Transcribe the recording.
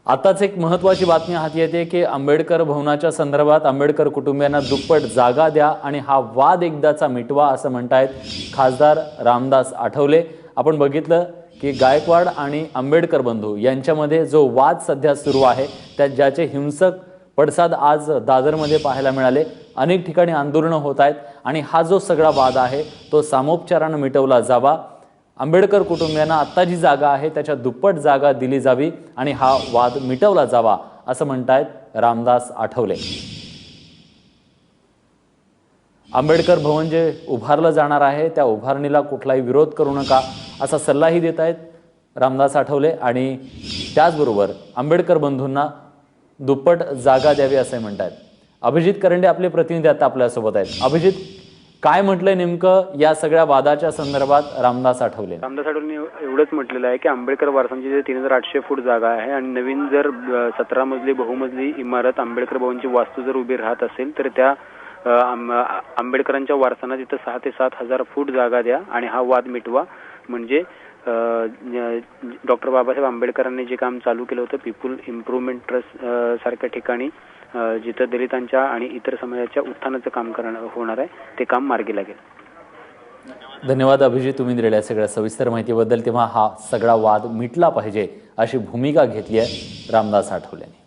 आताच एक महत्त्वाची बातमी हाती येते की आंबेडकर भवनाच्या संदर्भात आंबेडकर कुटुंबियांना दुप्पट जागा द्या आणि हा वाद एकदाचा मिटवा असं म्हणतायत खासदार रामदास आठवले। आपण बघितलं की गायकवाड आणि आंबेडकर बंधू यांच्यामध्ये जो वाद सध्या सुरू आहे त्या ज्याचे हिंसक पडसाद आज दादरमध्ये पाहायला मिळाले। अनेक ठिकाणी आंदोलनं होत आहेत आणि हा जो सगळा वाद आहे तो सामोपचाराने मिटवला जावा। आंबेडकर कुटुंबियांना आता जी जागा आहे त्याच्या दुप्पट जागा दिली जावी आणि हा वाद मिटवला जावा असं म्हणतायत रामदास आठवले। आंबेडकर भवन जे उभारलं जाणार आहे त्या उभारणीला कुठलाही विरोध करू नका असा सल्लाही देत आहेत रामदास आठवले आणि त्याचबरोबर आंबेडकर बंधूंना दुप्पट जागा द्यावी असे म्हणतात। अभिजित करंडे आपले प्रतिनिधी आता आपल्यासोबत आहेत। अभिजित, काय म्हटलंय नेमकं या सगळ्या वादाच्या संदर्भात रामदास आठवले? रामदास आठवले एवढंच म्हटलेलं आहे की आंबेडकर वारसांची जे 3800 फूट जागा आहे आणि नवीन जर 17 मजली बहुमजली इमारत आंबेडकर भवनची वास्तू जर उभी राहत असेल तर त्या आंबेडकरांच्या वारसांना तिथं 6 ते 7 हजार फूट जागा द्या आणि हा वाद मिटवा। म्हणजे डॉक्टर बाबासाहेब आंबेडकरांनी जे काम चालू केलं होतं पीपल इम्प्रूव्हमेंट ट्रस्ट सारख्या ठिकाणी जिथं दलितांच्या आणि इतर समाजाच्या उत्थानाचं काम होणार आहे ते काम मार्गी लागेल। धन्यवाद अभिजित, तुम्ही दिलेल्या सगळ्या सविस्तर माहितीबद्दल। तेव्हा हा सगळा वाद मिटला पाहिजे अशी भूमिका घेतली आहे रामदास आठवलेंनी।